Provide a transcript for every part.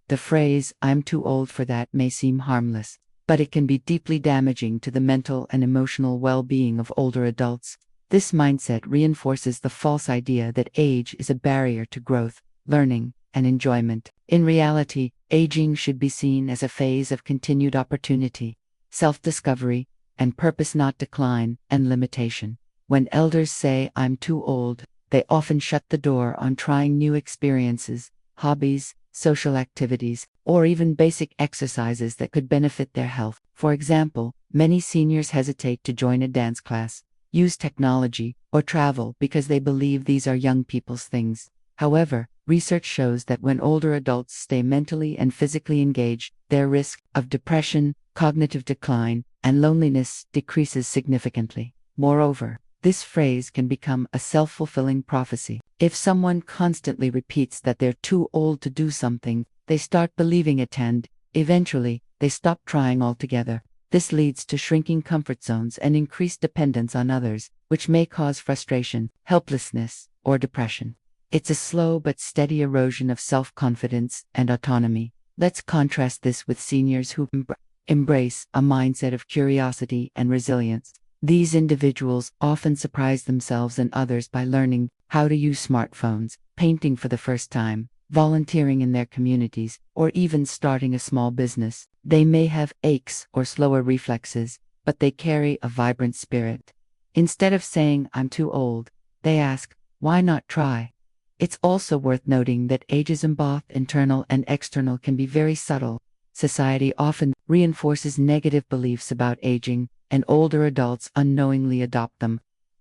The phrase, "I'm too old for that," may seem harmless, but it can be deeply damaging to the mental and emotional well-being of older adults. This mindset reinforces the false idea that age is a barrier to growth, learning, and enjoyment. In reality, aging should be seen as a phase of continued opportunity, self-discovery, and purpose, not decline and limitation. When elders say, "I'm too old," they often shut the door on trying new experiences, hobbies, social activities, or even basic exercises that could benefit their health. For example, many seniors hesitate to join a dance class, use technology, or travel because they believe these are young people's things. However, research shows that when older adults stay mentally and physically engaged, their risk of depression, cognitive decline, and loneliness decreases significantly. Moreover, this phrase can become a self-fulfilling prophecy. If someone constantly repeats that they're too old to do something, they start believing it, and, eventually, they stop trying altogether. This leads to shrinking comfort zones and increased dependence on others, which may cause frustration, helplessness, or depression. It's a slow but steady erosion of self-confidence and autonomy. Let's contrast this with seniors who embrace a mindset of curiosity and resilience. These individuals often surprise themselves and others by learning how to use smartphones, painting for the first time, volunteering in their communities, or even starting a small business. They may have aches or slower reflexes, but they carry a vibrant spirit. Instead of saying, "I'm too old," they ask, "Why not try?" It's also worth noting that ageism, both internal and external, can be very subtle. Society often reinforces negative beliefs about aging, and older adults unknowingly adopt them.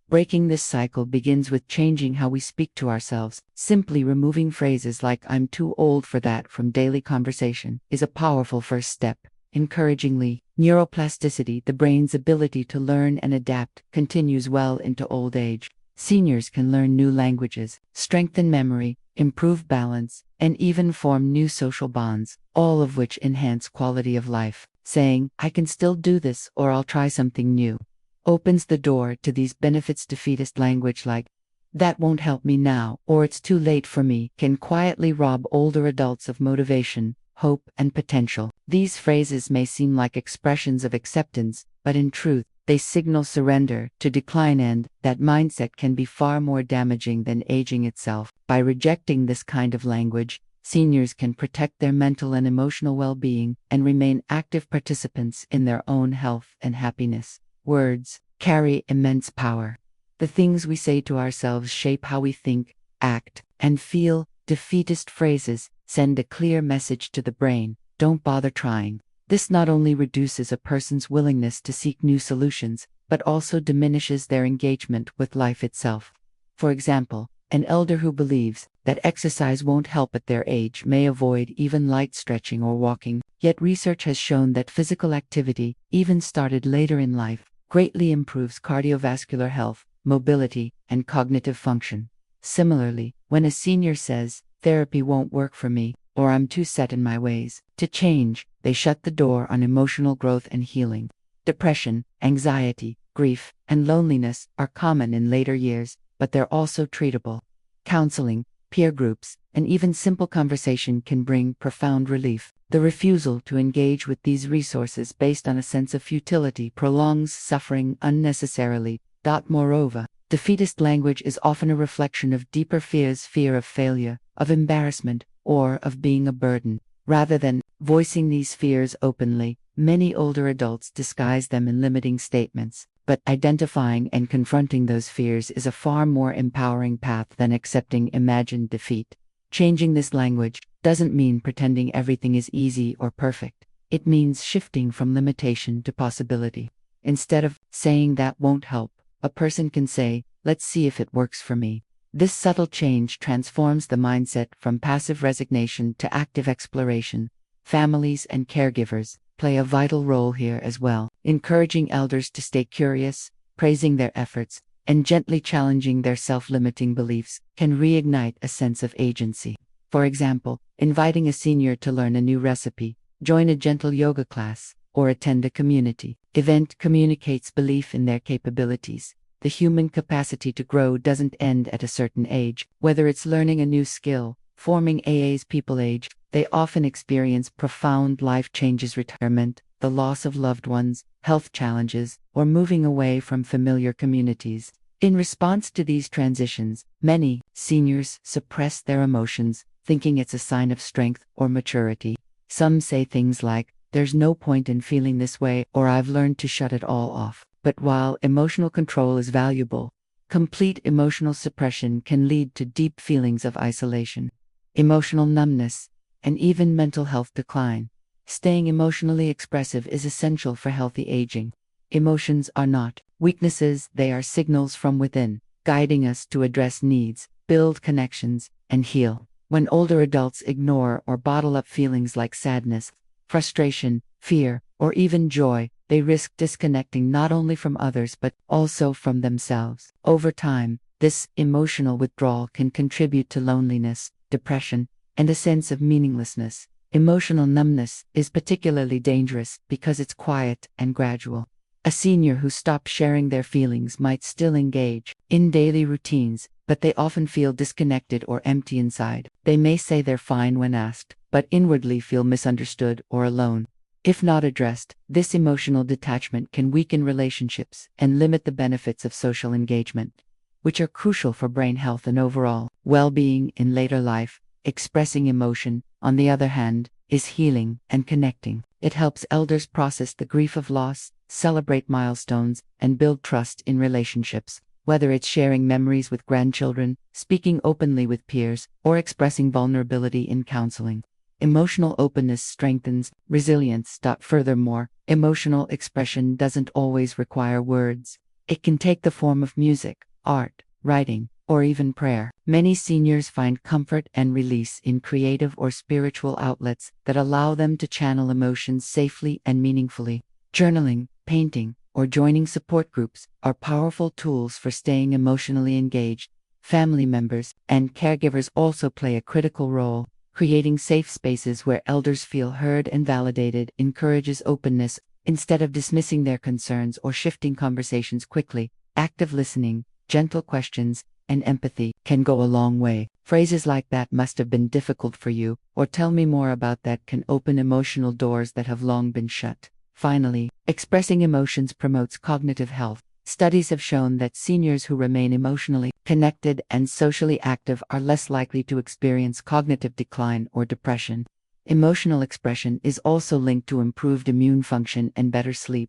Breaking this cycle begins with changing how we speak to ourselves. Simply removing phrases like "I'm too old for that" from daily conversation is a powerful first step. Encouragingly, neuroplasticity, the brain's ability to learn and adapt, continues well into old age. Seniors can learn new languages, strengthen memory, improve balance, and even form new social bonds, all of which enhance quality of life. Saying, "I can still do this," or "I'll try something new," opens the door to these benefits. Defeatist language like, "That won't help me now," or "It's too late for me," can quietly rob older adults of motivation, hope, and potential. These phrases may seem like expressions of acceptance, but in truth, they signal surrender to decline, and that mindset can be far more damaging than aging itself. By rejecting this kind of language, seniors can protect their mental and emotional well-being and remain active participants in their own health and happiness. Words carry immense power. The things we say to ourselves shape how we think, act, and feel. Defeatist phrases send a clear message to the brain: don't bother trying. This not only reduces a person's willingness to seek new solutions, but also diminishes their engagement with life itself. For example, an elder who believes that exercise won't help at their age may avoid even light stretching or walking. Yet research has shown that physical activity, even started later in life, greatly improves cardiovascular health, mobility, and cognitive function. Similarly, when a senior says, "Therapy won't work for me," or "I'm too set in my ways to change," they shut the door on emotional growth and healing. Depression, anxiety, grief, and loneliness are common in later years, but they're also treatable. Counseling, peer groups, and even simple conversation can bring profound relief. The refusal to engage with these resources based on a sense of futility prolongs suffering unnecessarily. Moreover, defeatist language is often a reflection of deeper fears: fear of failure, of embarrassment, or of being a burden. Rather than voicing these fears openly, many older adults disguise them in limiting statements. But identifying and confronting those fears is a far more empowering path than accepting imagined defeat. Changing this language doesn't mean pretending everything is easy or perfect. It means shifting from limitation to possibility. Instead of saying "that won't help," a person can say, "Let's see if it works for me." This subtle change transforms the mindset from passive resignation to active exploration. Families and caregivers play a vital role here as well. Encouraging elders to stay curious, praising their efforts, and gently challenging their self-limiting beliefs can reignite a sense of agency. For example, inviting a senior to learn a new recipe, join a gentle yoga class, or attend a community event communicates belief in their capabilities. The human capacity to grow doesn't end at a certain age, whether it's learning a new skill, forming AA's people age. they often experience profound life changes: retirement, the loss of loved ones, health challenges, or moving away from familiar communities. In response to these transitions, many seniors suppress their emotions, thinking it's a sign of strength or maturity. Some say things like, "There's no point in feeling this way," or "I've learned to shut it all off." But while emotional control is valuable, complete emotional suppression can lead to deep feelings of isolation, emotional numbness, and even mental health decline. Staying emotionally expressive is essential for healthy aging. Emotions are not weaknesses, they are signals from within, guiding us to address needs, build connections, and heal. When older adults ignore or bottle up feelings like sadness, frustration, fear, or even joy, they risk disconnecting not only from others but also from themselves. Over time, this emotional withdrawal can contribute to loneliness, depression, and a sense of meaninglessness. Emotional numbness is particularly dangerous because it's quiet and gradual. A senior who stops sharing their feelings might still engage in daily routines, but they often feel disconnected or empty inside. They may say they're fine when asked, but inwardly feel misunderstood or alone. If not addressed, this emotional detachment can weaken relationships and limit the benefits of social engagement, which are crucial for brain health and overall well-being in later life. Expressing emotion, on the other hand, is healing and connecting. It helps elders process the grief of loss, celebrate milestones, and build trust in relationships. Whether it's sharing memories with grandchildren, speaking openly with peers, or expressing vulnerability in counseling, emotional openness strengthens resilience. Furthermore, emotional expression doesn't always require words. It can take the form of music, art, writing, or even prayer. Many seniors find comfort and release in creative or spiritual outlets that allow them to channel emotions safely and meaningfully. Journaling, painting, or joining support groups are powerful tools for staying emotionally engaged. Family members and caregivers also play a critical role. Creating safe spaces where elders feel heard and validated encourages openness instead of dismissing their concerns or shifting conversations quickly. Active listening, gentle questions, and empathy can go a long way. Phrases like "that must have been difficult for you," or "tell me more about that," can open emotional doors that have long been shut. Finally, expressing emotions promotes cognitive health. Studies have shown that seniors who remain emotionally connected and socially active are less likely to experience cognitive decline or depression. Emotional expression is also linked to improved immune function and better sleep,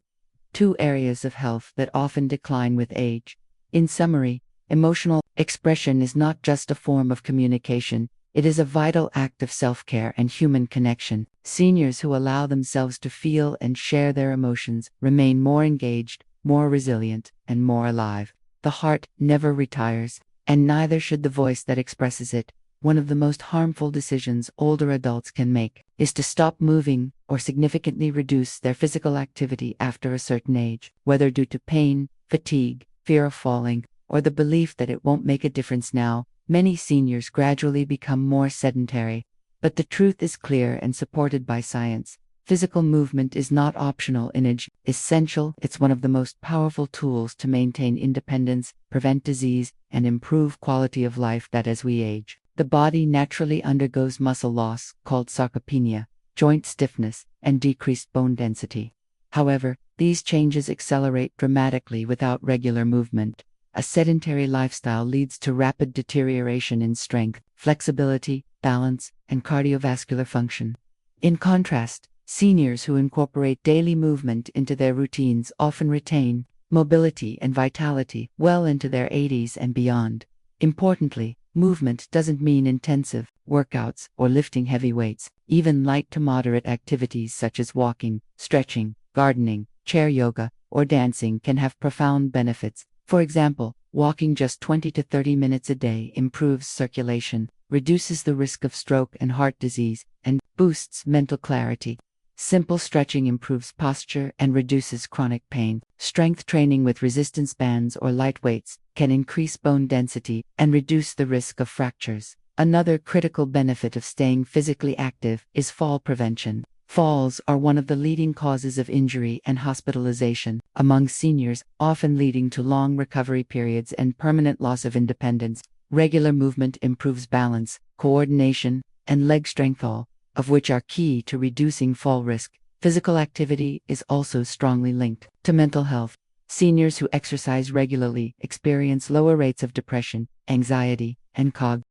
two areas of health that often decline with age. In summary, emotional expression is not just a form of communication, it is a vital act of self-care and human connection. Seniors who allow themselves to feel and share their emotions remain more engaged, more resilient, and more alive. The heart never retires, and neither should the voice that expresses it. One of the most harmful decisions older adults can make is to stop moving or significantly reduce their physical activity after a certain age, whether due to pain, fatigue, fear of falling, or the belief that it won't make a difference now. Many seniors gradually become more sedentary. But the truth is clear and supported by science. Physical movement is not optional in age, essential. It's one of the most powerful tools to maintain independence, prevent disease, and improve quality of life. That as we age, the body naturally undergoes muscle loss, called sarcopenia, joint stiffness, and decreased bone density. However, these changes accelerate dramatically without regular movement. A sedentary lifestyle leads to rapid deterioration in strength, flexibility, balance, and cardiovascular function. In contrast, seniors who incorporate daily movement into their routines often retain mobility and vitality well into their 80s and beyond. Importantly, movement doesn't mean intensive workouts or lifting heavy weights. Even light to moderate activities such as walking, stretching, gardening, chair yoga, or dancing can have profound benefits. For example, walking just 20 to 30 minutes a day improves circulation, reduces the risk of stroke and heart disease, and boosts mental clarity. Simple stretching improves posture and reduces chronic pain. Strength training with resistance bands or light weights can increase bone density and reduce the risk of fractures. Another critical benefit of staying physically active is fall prevention. Falls are one of the leading causes of injury and hospitalization among seniors, often leading to long recovery periods and permanent loss of independence. Regular movement improves balance, coordination, and leg strength, all of which are key to reducing fall risk. Physical activity is also strongly linked to mental health. Seniors who exercise regularly experience lower rates of depression, anxiety, and cog.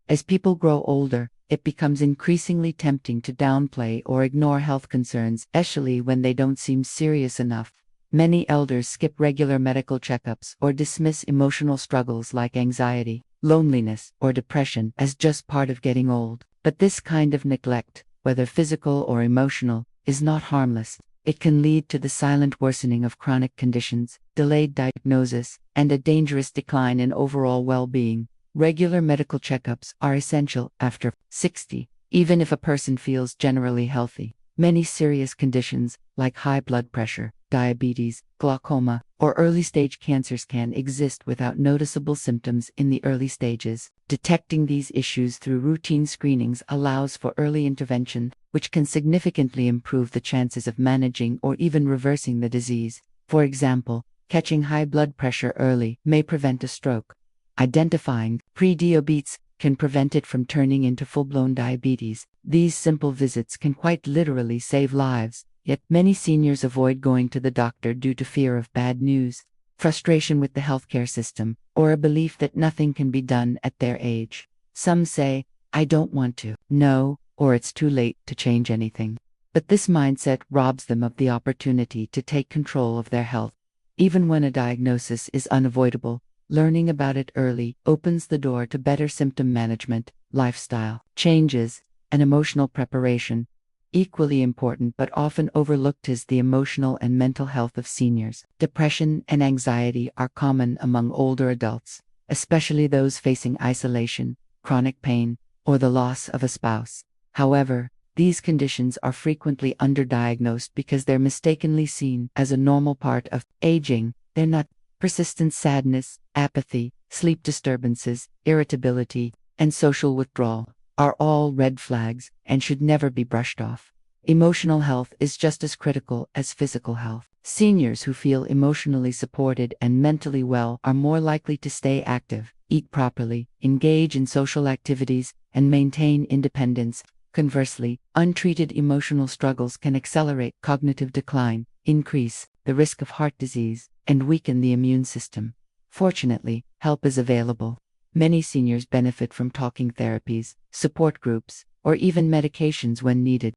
As people grow older, it becomes increasingly tempting to downplay or ignore health concerns, especially when they don't seem serious enough. Many elders skip regular medical checkups or dismiss emotional struggles like anxiety, loneliness, or depression as just part of getting old. But this kind of neglect, whether physical or emotional, is not harmless. It can lead to the silent worsening of chronic conditions, delayed diagnosis, and a dangerous decline in overall well-being. Regular medical checkups are essential after 60, even if a person feels generally healthy. Many serious conditions, like high blood pressure, diabetes, glaucoma, or early-stage cancers can exist without noticeable symptoms in the early stages. Detecting these issues through routine screenings allows for early intervention, which can significantly improve the chances of managing or even reversing the disease. For example, catching high blood pressure early may prevent a stroke. Identifying pre-diabetes can prevent it from turning into full-blown diabetes. These simple visits can quite literally save lives, yet many seniors avoid going to the doctor due to fear of bad news, frustration with the healthcare system, or a belief that nothing can be done at their age. Some say, "I don't want to know," or "it's too late to change anything." But this mindset robs them of the opportunity to take control of their health. Even when a diagnosis is unavoidable, learning about it early opens the door to better symptom management, lifestyle changes, and emotional preparation. Equally important but often overlooked is the emotional and mental health of seniors. Depression and anxiety are common among older adults, especially those facing isolation, chronic pain, or the loss of a spouse. However, these conditions are frequently underdiagnosed because they're mistakenly seen as a normal part of aging. They're not. Persistent sadness, apathy, sleep disturbances, irritability, and social withdrawal are all red flags and should never be brushed off. Emotional health is just as critical as physical health. Seniors who feel emotionally supported and mentally well are more likely to stay active, eat properly, engage in social activities, and maintain independence. Conversely, untreated emotional struggles can accelerate cognitive decline, increase the risk of heart disease, and weaken the immune system. Fortunately, help is available. Many seniors benefit from talking therapies, support groups, or even medications when needed.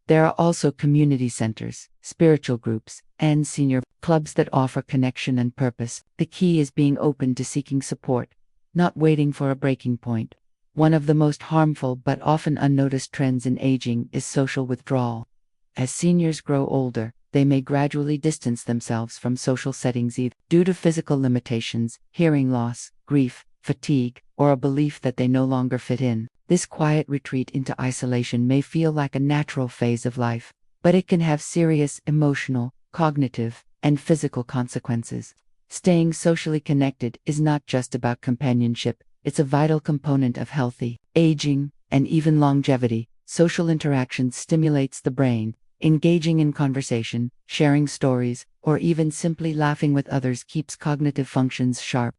There are also community centers, spiritual groups, and senior clubs that offer connection and purpose. The key is being open to seeking support, not waiting for a breaking point. One of the most harmful but often unnoticed trends in aging is social withdrawal. As seniors grow older, they may gradually distance themselves from social settings either due to physical limitations, hearing loss, grief, fatigue, or a belief that they no longer fit in. This quiet retreat into isolation may feel like a natural phase of life, but it can have serious emotional, cognitive, and physical consequences. Staying socially connected is not just about companionship, it's a vital component of healthy aging and even longevity. Social interaction stimulates the brain. Engaging in conversation, sharing stories, or even simply laughing with others keeps cognitive functions sharp.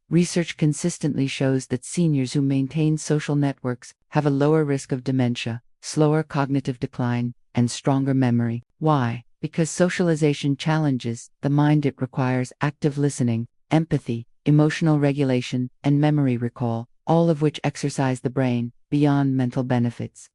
Research consistently shows that seniors who maintain social networks have a lower risk of dementia, slower cognitive decline, and stronger memory. Why? Because socialization challenges the mind. It requires active listening, empathy, emotional regulation, and memory recall, all of which exercise the brain beyond mental benefits.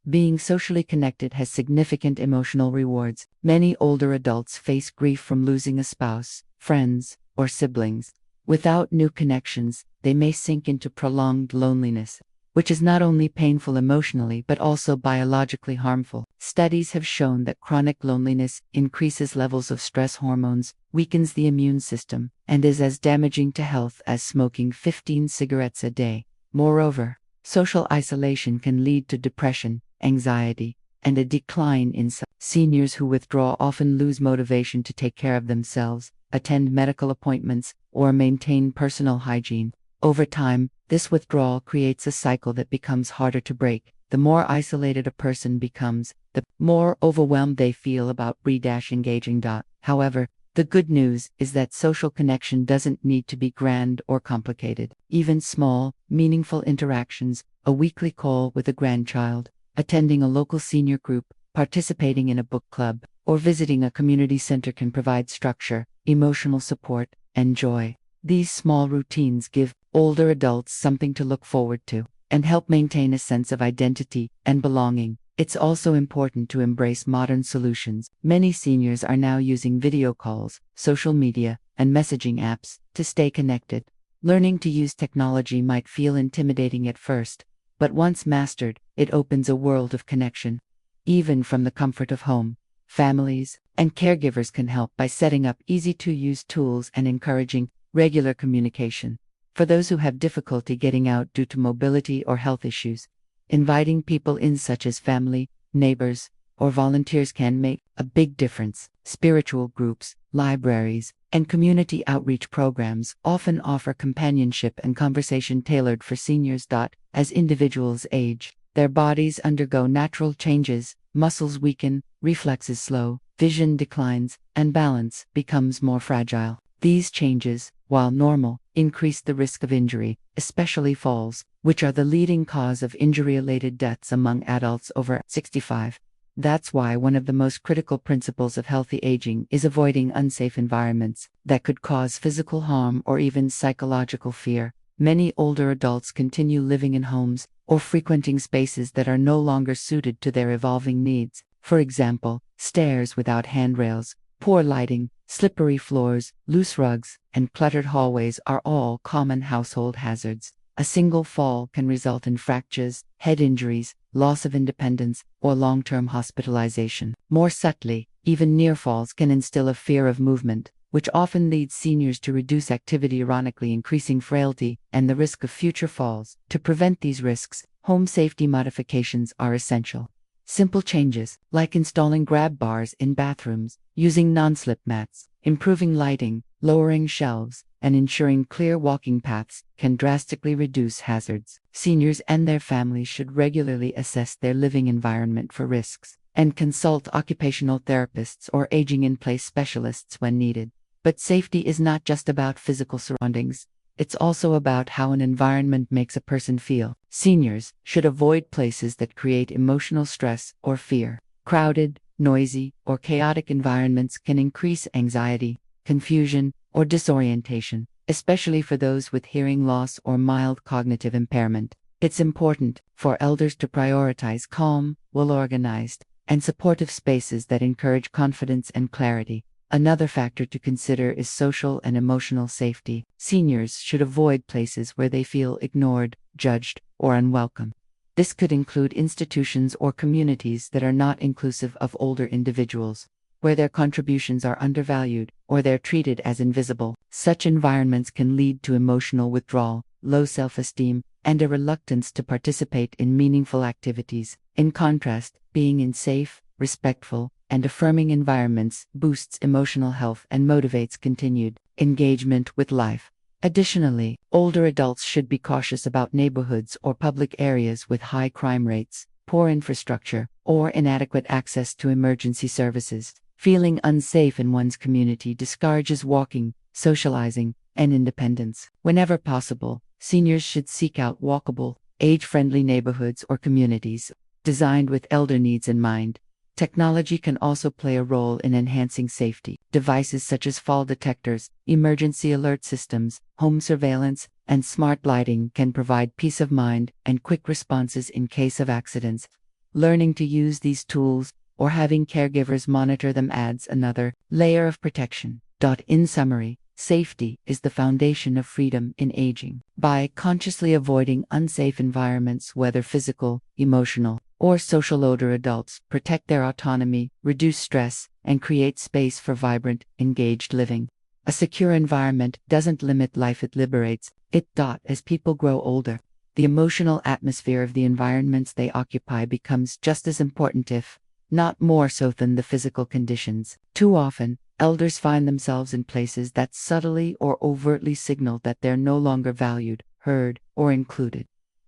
Being socially connected has significant emotional rewards. Many older adults face grief from losing a spouse, friends, or siblings. Without new connections, they may sink into prolonged loneliness, which is not only painful emotionally but also biologically harmful. Studies have shown that chronic loneliness increases levels of stress hormones, weakens the immune system, and is as damaging to health as smoking 15 cigarettes a day. Moreover, social isolation can lead to depression, anxiety, and a decline in seniors who withdraw often lose motivation to take care of themselves, attend medical appointments, or maintain personal hygiene. Over time, this withdrawal creates a cycle that becomes harder to break. The more isolated a person becomes, the more overwhelmed they feel about engaging. However, the good news is that social connection doesn't need to be grand or complicated. Even small, meaningful interactions, a weekly call with a grandchild, Attending a local senior group, participating in a book club, or visiting a community center can provide structure, emotional support, and joy. These small routines give older adults something to look forward to and help maintain a sense of identity and belonging. It's also important to embrace modern solutions. Many seniors are now using video calls, social media, and messaging apps to stay connected. Learning to use technology might feel intimidating at first, but once mastered, it opens a world of connection. Even from the comfort of home, families and caregivers can help by setting up easy-to-use tools and encouraging regular communication. For those who have difficulty getting out due to mobility or health issues, inviting people in such as family, neighbors, or volunteers can make a big difference. Spiritual groups, libraries, and community outreach programs often offer companionship and conversation tailored for seniors. As individuals age, their bodies undergo natural changes, muscles weaken, reflexes slow, vision declines, and balance becomes more fragile. These changes, while normal, increase the risk of injury, especially falls, which are the leading cause of injury-related deaths among adults over 65. That's why one of the most critical principles of healthy aging is avoiding unsafe environments that could cause physical harm or even psychological fear. Many older adults continue living in homes or frequenting spaces that are no longer suited to their evolving needs. For example, stairs without handrails, poor lighting, slippery floors, loose rugs, and cluttered hallways are all common household hazards. A single fall can result in fractures, head injuries, loss of independence, or long-term hospitalization. More subtly, even near falls can instill a fear of movement, which often leads seniors to reduce activity, ironically increasing frailty and the risk of future falls. To prevent these risks, home safety modifications are essential. Simple changes, like installing grab bars in bathrooms, using non-slip mats, improving lighting, lowering shelves, and ensuring clear walking paths, can drastically reduce hazards. Seniors and their families should regularly assess their living environment for risks and consult occupational therapists or aging-in-place specialists when needed. But safety is not just about physical surroundings. It's also about how an environment makes a person feel. Seniors should avoid places that create emotional stress or fear. Crowded, noisy, or chaotic environments can increase anxiety, confusion, or disorientation, especially for those with hearing loss or mild cognitive impairment. It's important for elders to prioritize calm, well-organized, and supportive spaces that encourage confidence and clarity. Another factor to consider is social and emotional safety. Seniors should avoid places where they feel ignored, judged, or unwelcome. This could include institutions or communities that are not inclusive of older individuals, where their contributions are undervalued or they're treated as invisible. Such environments can lead to emotional withdrawal, low self-esteem, and a reluctance to participate in meaningful activities. In contrast, being in safe, respectful, and affirming environments boosts emotional health and motivates continued engagement with life. Additionally, older adults should be cautious about neighborhoods or public areas with high crime rates, poor infrastructure, or inadequate access to emergency services. Feeling unsafe in one's community discourages walking, socializing, and independence. Whenever possible, seniors should seek out walkable, age-friendly neighborhoods or communities designed with elder needs in mind. Technology can also play a role in enhancing safety. Devices such as fall detectors, emergency alert systems, home surveillance, and smart lighting can provide peace of mind and quick responses in case of accidents. Learning to use these tools or having caregivers monitor them adds another layer of protection. In summary, safety is the foundation of freedom in aging. By consciously avoiding unsafe environments, whether physical, emotional, or social, older adults protect their autonomy, reduce stress, and create space for vibrant, engaged living. A secure environment doesn't limit life, it liberates it. As people grow older, the emotional atmosphere of the environments they occupy becomes just as important, if not more so, than the physical conditions. Too often, elders find themselves in places that subtly or overtly signal that they're no longer valued, heard, or included.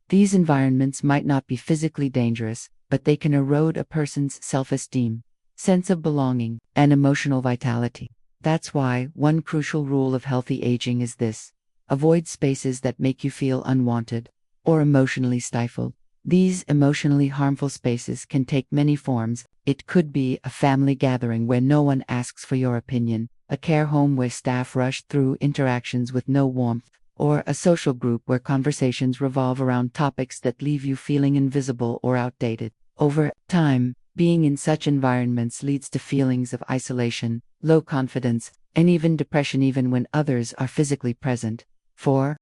These environments might not be physically dangerous, but they can erode a person's self-esteem, sense of belonging, and emotional vitality. That's why one crucial rule of healthy aging is this: avoid spaces that make you feel unwanted or emotionally stifled. These emotionally harmful spaces can take many forms. It could be a family gathering where no one asks for your opinion, a care home where staff rush through interactions with no warmth, or a social group where conversations revolve around topics that leave you feeling invisible or outdated. Over time, being in such environments leads to feelings of isolation, low confidence, and even depression even when others are physically present. 4.